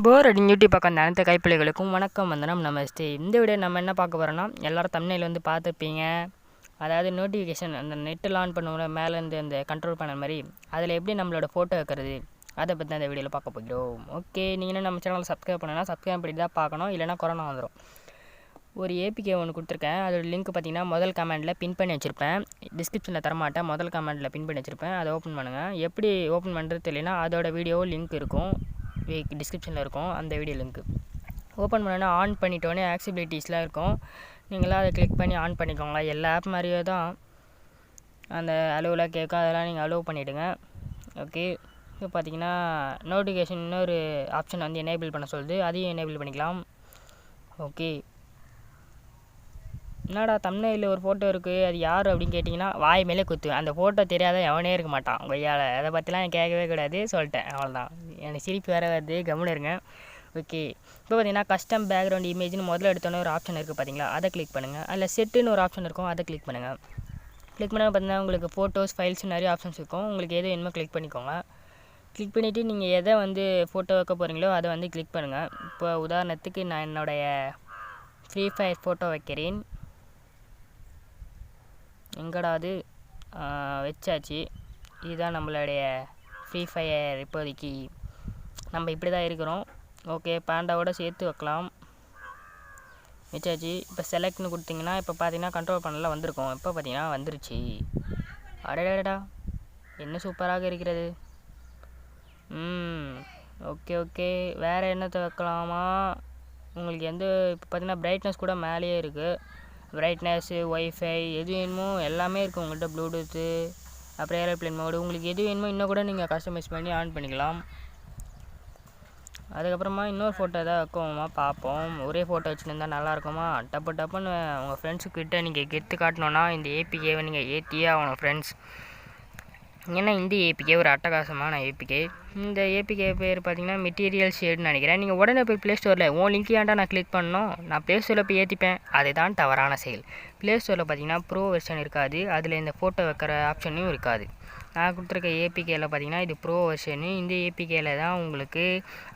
போர் அடின்னு யூடியூப் பார்க்க அந்த அனைத்து கைப்பிள்ளைகளுக்கும் வணக்கம் வந்தனம் நமஸ்தே. இந்த வீடியோ நம்ம என்ன பார்க்க போகிறோன்னா, எல்லோரும் தம்ப்நெயில் வந்து பார்த்துருப்பீங்க. அதாவது நோட்டிஃபிகேஷன் அந்த நெட்டில் ஆன் பண்ணுவோம் மேலேருந்து அந்த கண்ட்ரோல் பண்ண மாதிரி, அதில் எப்படி நம்மளோட ஃபோட்டோ வைக்கிறது அதை பற்றி தான் இந்த வீடியோவில் பார்க்க போகிறோம். ஓகே, நீங்கள் நம்ம சேனலை சப்ஸ்கிரைப் பண்ணனா சப்ஸ்கிரைப் பண்ணி தான் பார்க்கணும், இல்லைனா கொரோனா வந்துடும். ஒரு ஏபிகே ஒன்று கொடுத்துருக்கேன். அதோட லிங்க் பார்த்தீங்கன்னா முதல் கமெண்டில் பின் பண்ணி வச்சுருப்பேன். டிஸ்கிரிப்ஷனில் தரமாட்டேன், முதல் கமெண்டில் பின் பண்ணி வச்சுருப்பேன். அதை ஓப்பன் பண்ணுங்கள். எப்படி ஓப்பன் பண்ணுறது தெரியலனா அதோட வீடியோ லிங்க் இருக்கும், டிஸ்கிரிப்ஷனில் இருக்கும் அந்த வீடியோ லிங்க்கு. ஓப்பன் பண்ணோன்னா ஆன் பண்ணிட்டோன்னே ஆக்சிபிலிட்டிஸ்லாம் இருக்கும். நீங்களாம் அதை கிளிக் பண்ணி ஆன் பண்ணிக்கோங்க. எல்லா ஆப் மாதிரியே தான் அந்த அலோவெலாம் கேட்கும், அதெல்லாம் நீங்கள் அலோவ் பண்ணிவிடுங்க. ஓகே, இப்போ பார்த்தீங்கன்னா நோட்டிஃபிகேஷன் இன்னொரு ஆப்ஷன் வந்து எனேபிள் பண்ண சொல்லுது, அதையும் எனேபிள் பண்ணிக்கலாம். ஓகே, என்னடா தம்ப்நெயிலில் ஒரு ஃபோட்டோ இருக்குது, அது யார் அப்படின்னு கேட்டிங்கன்னா வாய் மேலே குத்துவேன். அந்த ஃபோட்டோ தெரியாத எவனே இருக்க மாட்டான் கொய்யால். அதை பற்றிலாம் கேட்கவே கூடாது, சொல்லிட்டேன், அவ்வளோதான். எனக்கு சிரிப்பு வேறு வருது, கம்முன்னு இருங்க. ஓகே, இப்போ பார்த்தீங்கன்னா கஸ்டம் பேக்ரவுண்ட் இமேஜ்னு முதல்ல எடுத்தோன்னே ஒரு ஆப்ஷன் இருக்குது பார்த்தீங்களா, அதை கிளிக் பண்ணுங்கள். அதில் செட்டுன்னு ஒரு ஆப்ஷன் இருக்கும், அதை கிளிக் பண்ணுங்கள். கிளிக் பண்ணால் பார்த்தீங்கன்னா உங்களுக்கு ஃபோட்டோஸ் ஃபைல்ஸ் நிறைய ஆப்ஷன்ஸ் இருக்கும். உங்களுக்கு எது வேணுமோ கிளிக் பண்ணிக்கோங்க. கிளிக் பண்ணிவிட்டு நீங்கள் எதை வந்து ஃபோட்டோ வைக்க போகிறீங்களோ அதை வந்து கிளிக் பண்ணுங்கள். இப்போ உதாரணத்துக்கு நான் என்னுடைய ஃப்ரீ ஃபயர் ஃபோட்டோ வைக்கிறேன். எங்கடா அது வச்சாச்சு. இதுதான் நம்மளுடைய ஃப்ரீ ஃபயர். இப்போதைக்கு நம்ம இப்படி தான் இருக்கிறோம். ஓகே, பேண்டாவோட சேர்த்து வைக்கலாம். வச்சாச்சு. இப்போ செலக்ட்னு கொடுத்தீங்கன்னா இப்போ பார்த்தீங்கன்னா கண்ட்ரோல் பண்ணல வந்திருக்கும். இப்போ பார்த்தீங்கன்னா வந்துருச்சு. அடடா, என்ன சூப்பராக இருக்கிறது. ஓகே ஓகே, வேறு என்னத்தை வைக்கலாமா உங்களுக்கு? எந்த இப்போ பார்த்தீங்கன்னா பிரைட்னஸ் கூட மேலேயே இருக்குது. பிரைட்னஸ்ஸு, ஒய்ஃபை எது வேணுமோ எல்லாமே இருக்குது உங்கள்கிட்ட. ப்ளூடூத்து, அப்புறம் ஏரோப்ளேன் மோடு, உங்களுக்கு எது வேணுமோ இன்னும் கூட நீங்கள் கஸ்டமைஸ் பண்ணி ஆன் பண்ணிக்கலாம். அதுக்கப்புறமா இன்னொரு ஃபோட்டோ எதாவது வைக்கோமா பார்ப்போம். ஒரே ஃபோட்டோ வச்சுருந்தா நல்லாயிருக்குமா? டப்புன்னு உங்கள் ஃப்ரெண்ட்ஸுக்கிட்ட நீங்கள் கெத்து காட்டணுன்னா இந்த ஏபிகேவை நீங்கள் ஏற்றியே ஆகணும் ஃப்ரெண்ட்ஸ். ஏன்னா இந்த ஏபிகே ஒரு அட்டகாசமான ஏபிகே. இந்த ஏபிகே பேர் பார்த்தீங்கன்னா மெட்டீரியல் ஷேடுன்னு நினைக்கிறேன். நீங்கள் உடனே போய் ப்ளே ஸ்டோரில் லிங்க் ஏன்டா நான் கிளிக் பண்ணணும், நான் ப்ளே ஸ்டோரில் போய் ஏற்றிப்பேன். அதுதான் தவறான செயல். ப்ளே ஸ்டோரில் பார்த்தீங்கன்னா ப்ரோ வெர்ஷன் இருக்காது, அதில் இந்த ஃபோட்டோ வைக்கிற ஆப்ஷனும் இருக்காது. நான் கொடுத்துருக்க ஏபிகேயில் பார்த்தீங்கன்னா இது ப்ரோ வெர்ஷனு. இந்த ஏபிகேயில் தான் உங்களுக்கு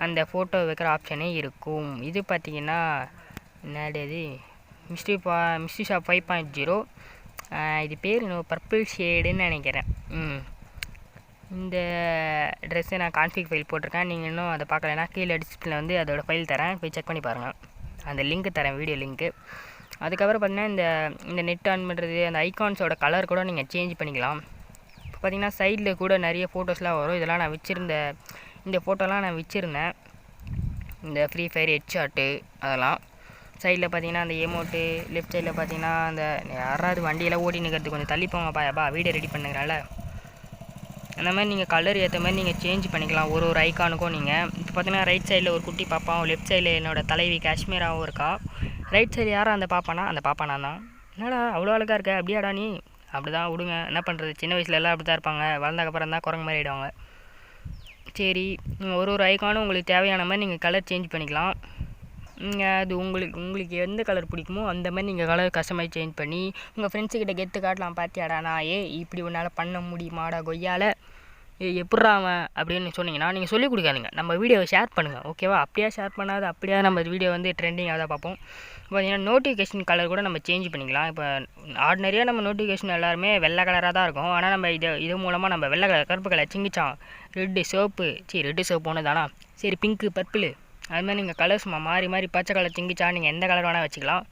அந்த ஃபோட்டோ வைக்கிற ஆப்ஷனே இருக்கும். இது பார்த்தீங்கன்னா என்னது மிஸ்ட்ரி ஷாப் 5.0. இது பேர் இன்னும் பர்பிள் ஷேடுன்னு நினைக்கிறேன். இந்த ட்ரெஸ்ஸை நான் கான்ஃபிக் ஃபைல் போட்டிருக்கேன். நீங்கள் இன்னும் அதை பார்க்கலன்னா கீழே டிஸ்பிளேல வந்து அதோடய ஃபைல் தரேன், போய் செக் பண்ணி பாருங்கள். அந்த லிங்க்கு தரேன், வீடியோ லிங்க்கு. அதுக்கப்புறம் பார்த்தீங்கன்னா இந்த நெட் ஆன் பண்ணுறது, அந்த ஐகான்ஸோட கலர் கூட நீங்கள் சேஞ்ச் பண்ணிக்கலாம். இப்போ பார்த்தீங்கன்னா சைடில் கூட நிறைய ஃபோட்டோஸ்லாம் வரும். இதெல்லாம் நான் இந்த ஃபோட்டோலாம் நான் வச்சுருந்தேன். இந்த ஃப்ரீ ஃபயர் ஹெட்ஷாட்டு அதெல்லாம் சைடில் பார்த்தீங்கன்னா அந்த எமோட்டு, லெஃப்ட் சைடில் பார்த்தீங்கன்னா அந்த யாராவது வண்டியெல்லாம் ஓடி நிற்கிறது கொஞ்சம் தள்ளி போங்க பாயப்பா, வீடியோ ரெடி பண்ணுங்கிறால. அந்த மாதிரி நீங்கள் கலர் ஏற்ற மாதிரி நீங்கள் சேஞ்ச் பண்ணிக்கலாம் ஒரு ஐக்கானுக்கும். நீங்கள் இப்போ பார்த்தீங்கன்னா ரைட் சைடில் ஒரு குட்டி பாப்பாவும், லெஃப்ட் சைடில் என்னோடய தலைவி காஷ்மீராகவும் இருக்கா. ரைட் சைடு யாரும் அந்த பாப்பானா? அந்த பாப்பானா தான். என்னடா அவ்வளோ அழகாக இருக்க, அப்படியாடா நீ? அப்படி தான் விடுங்க, என்ன பண்ணுறது, சின்ன வயசுல எல்லாம் அப்படி தான் இருப்பாங்க, வளர்ந்தக்கப்புறம் தான் குரங்கு மாதிரி ஆகிடுவாங்க. சரி, நீங்கள் ஒரு ஐக்கானும் உங்களுக்கு தேவையான மாதிரி நீங்கள் கலர் சேஞ்ச் பண்ணிக்கலாம். அது உங்களுக்கு எந்த கலர் பிடிக்குமோ அந்த மாதிரி நீங்கள் கலர் கஸ்டமைஸ் சேஞ்ச் பண்ணி உங்கள் ஃப்ரெண்ட்ஸுக்கிட்ட கெத்து காட்டலாம். பார்த்தியாடா நான் இப்படி உன்னால் பண்ண முடியுமாடா கொய்யால், எப்பட்றா அவன் அப்படின்னு சொன்னீங்கன்னா நீங்கள் சொல்லிக் கொடுக்காதீங்க, நம்ம வீடியோவை ஷேர் பண்ணுங்கள். ஓகேவா? அப்படியே ஷேர் பண்ணாது அப்படியே நம்ம வீடியோ வந்து ட்ரெண்டிங்காக தான் பார்ப்போம். பார்த்தீங்கன்னா நோட்டிஃபிகேஷன் கலர் கூட நம்ம சேஞ்ச் பண்ணிக்கலாம். இப்போ ஆர்டினரியாக நம்ம நோட்டிஃபிகேஷன் எல்லாருமே வெள்ளை கலராக தான் இருக்கும். ஆனால் நம்ம இது மூலமாக நம்ம வெள்ளை கலர், கருப்பு கலர், சிங்கிச்சான், ரெட்டு சோப்பு ஒன்று தானா, சரி பிங்க்கு, பர்பிள், அது மாதிரி நீங்கள் கலர்ஸ் மாறி பச்சை கலர், சிங்கிச்சா, நீங்கள் எந்த கலர் வேணால் வச்சுக்கலாம்.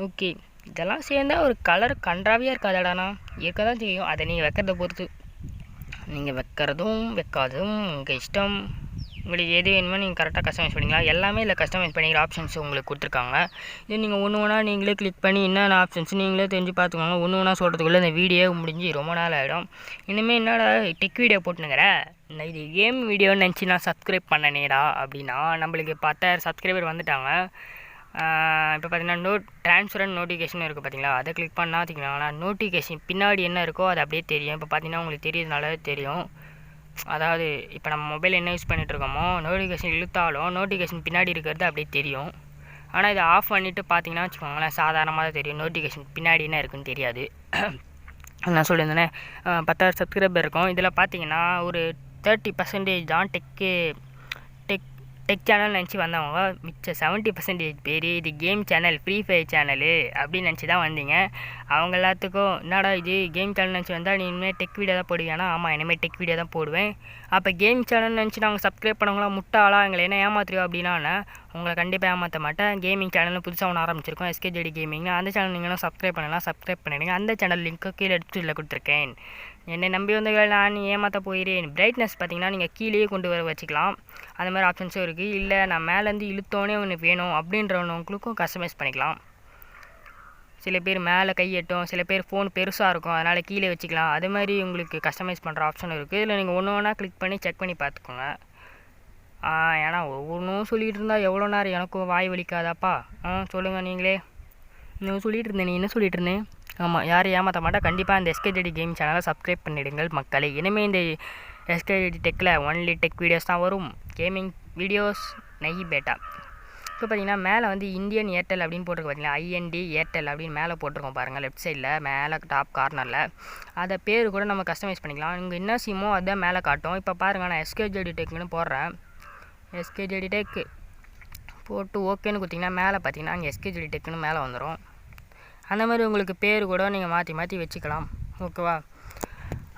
ஓகே, இதெல்லாம் சேர்ந்தால் ஒரு கலர் கன்றாவியாக இருக்காதாடாண்ணா? இருக்க தான் செய்யும். அதை நீங்கள் வைக்கிறத பொறுத்து, நீங்கள் வைக்கிறதும் வைக்காதும் உங்கள் இஷ்டம். உங்களுக்கு எது வேணுமோ நீங்கள் கரெக்டாக கஸ்டமைஸ் பண்ணிக்கலாம். எல்லாமே இல்லை கஸ்டமைஸ் பண்ணிக்கிற ஆப்ஷன்ஸ் உங்களுக்கு கொடுத்துருக்காங்க. இது நீங்கள் ஒன்று நீங்களே கிளிக் பண்ணி என்னென்ன ஆப்ஷன்ஸ் நீங்களே தெரிஞ்சு பார்த்துக்கோங்க. ஒன்று சொல்கிறதுக்குள்ளே இந்த வீடியோ முடிஞ்சு ரொம்ப நாள் ஆகிடும். இனிமேல் என்னடா டெக் வீடியோ போட்டுனுங்கிற, இது கேம் வீடியோன்னு நினச்சி நான் சப்ஸ்கிரைப் பண்ணனேடா அப்படின்னா நம்மளுக்கு 10,000 சப்ஸ்கிரைபர் வந்துட்டாங்க. இப்போ பார்த்தீங்கன்னா ட்ரான்ஸ்பரண்ட் நோட்டிஃபிகேஷன் இருக்குது பார்த்தீங்களா, அதை கிளிக் பண்ணால் பார்த்தீங்கன்னா நோட்டிஃபிகேஷன் பின்னாடி என்ன இருக்கோ அது அப்படியே தெரியும். இப்போ பார்த்தீங்கன்னா உங்களுக்கு தெரியறதுனால தெரியும். அதாவது இப்போ நம்ம மொபைல் என்ன யூஸ் பண்ணிகிட்ருக்கோமோ நோட்டிஃபிகேஷன் இழுத்தாலும் நோட்டிஃபிகேஷன் பின்னாடி இருக்கிறது அப்படியே தெரியும். ஆனால் இதை ஆஃப் பண்ணிவிட்டு பார்த்தீங்கன்னா வச்சுக்கோங்களேன், சாதாரணமாக தான் தெரியும். நோட்டிஃபிகேஷன் பின்னாடி என்ன இருக்குன்னு தெரியாது. நான் சொல்லியிருந்தேனே 10,000 சப்ஸ்கிரைபர் இருக்கும். இதில் பார்த்தீங்கன்னா ஒரு 30% தான் டெக் டெக் சேனல் நினச்சி வந்தவங்க மிச்சம் 70% பேர் இது game channel, free fire channel அப்படின்னு நினச்சி தான் வந்தீங்க. அவங்க எல்லாத்துக்கும் என்னடா இது கேம் சேனல் நினச்சி வந்தால் நீ இனிமேல் டெக் வீடியோ தான் போடுவியானா? ஆமாம், இனிமேல் டெக் வீடியோ தான் போடுவேன். அப்போ கேம் சேனல் நினச்சி நாங்கள் சப்ஸ்கிரைப் பண்ணவங்களாம் முட்டாளா எங்களை என்ன ஏமாத்துறியோ அப்படின்னா உங்களை கண்டிப்பாக ஏமாற்ற மாட்டேன். கேமிங் சேனல் புதுசாக ஒன்று ஆரம்பிச்சிருக்கோம், SKJD கேமிங்னு. அந்த சேனல் நீங்களும் சப்ஸ்கிரைப் பண்ணலாம், சப்ஸ்கிரைப் பண்ணிடுங்க. அந்த சேனல் லிங்க்கு கீழே எடுத்துல கொடுத்துருக்கேன். என்னை நம்பி வந்தவர்கள் நான் ஏமாற்ற போகிறேன். பிரைட்னஸ் பார்த்தீங்கன்னா நீங்கள் கீழேயே கொண்டு வர வச்சுக்கலாம், அந்த மாதிரி ஆப்ஷன்ஸும் இருக்குது. இல்லை நான் மேலேருந்து இழுத்தோன்னே ஒன்று வேணும் அப்படின்றவங்களுக்கும் கஸ்டமைஸ் பண்ணிக்கலாம். சில பேர் மேலே கையெட்டும், சில பேர் ஃபோன் பெருசாக இருக்கும், அதனால் கீழே வச்சுக்கலாம். அது மாதிரி உங்களுக்கு கஸ்டமைஸ் பண்ணுற ஆப்ஷன் இருக்குது. இதில் நீங்கள் ஒன்று ஒன்றா கிளிக் பண்ணி செக் பண்ணி பார்த்துக்கோங்க. ஏன்னா ஒவ்வொன்றும் சொல்லிகிட்டு இருந்தால் எவ்வளோ நேரம் எனக்கும் வாய் வலிக்காதாப்பா? சொல்லுங்கள் நீங்களே. இன்னும் சொல்லிகிட்டு இருந்தேன், நீ என்ன சொல்லிகிட்டு இருந்தேன்? ஆமாம், யாரும் ஏமாற்ற மாட்டா. கண்டிப்பாக இந்த SKJD கேம் சேனலை சப்ஸ்கிரைப் பண்ணிடுங்கள் மக்களே. இனிமேல் இந்த SKJD டெக்கில் ஒன்லி டெக் வீடியோஸ் தான் வரும், கேமிங் வீடியோஸ் நெய் பேட்டா. இப்போ பார்த்தீங்கன்னா மேலே வந்து இந்தியன் ஏர்டெல் அப்படின்னு போட்டிருக்கு பார்த்தீங்களா, IND ஏர்டெல் அப்படின்னு மேலே போட்டிருக்கோம் பாருங்கள், லெஃப்ட் சைடில் மேலே டாப் கார்னரில். அதை பேர் கூட நம்ம கஸ்டமைஸ் பண்ணிக்கலாம். இங்கே என்ன சிம்மோ அதுதான் மேலே காட்டும். இப்போ பாருங்கள், நான் SKJD டெக்னு போடுறேன். SKJD டெக் போட்டு ஓகேன்னு கொடுத்தீங்கன்னா மேலே பார்த்தீங்கன்னா அங்கே SKJD டெக்னு மேலே வந்துடும். அந்த மாதிரி உங்களுக்கு பேர் கூட நீங்கள் மாற்றி வச்சுக்கலாம். ஓகேவா?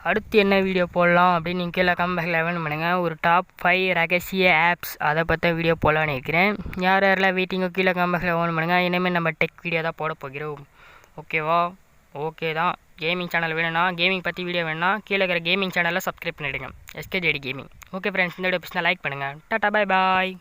அடுத்து என்ன வீடியோ போடலாம் அப்படின்னு நீங்கள் கீழே கமெண்ட்ல கமெண்ட் பண்ணுங்கள். ஒரு டாப் 5 ரகசிய ஆப்ஸ் அதை பற்றி வீடியோ போடலான்னு நினைக்கிறேன். யாரெல்லாம் வெயிட்டிங்கோ கீழே கமெண்ட்ல கமெண்ட் பண்ணுங்கள். இனிமேல் நம்ம டெக் வீடியோ தான் போட போகிறோம். ஓகேவா? ஓகே தான். கேமிங் சேனல் வேணும்னா, கேமிங் பற்றி வீடியோ வேணும்னா கீழே இருக்கிற கேமிங் சேனலில் சப்ஸ்கிரைப் பண்ணிவிடுங்க, SKJD கேமிங். ஓகே ஃப்ரெண்ட்ஸ், இந்த வீடியோ பிடிச்சா லைக் பண்ணுங்கள். டாட்டா, பாய் பாய்.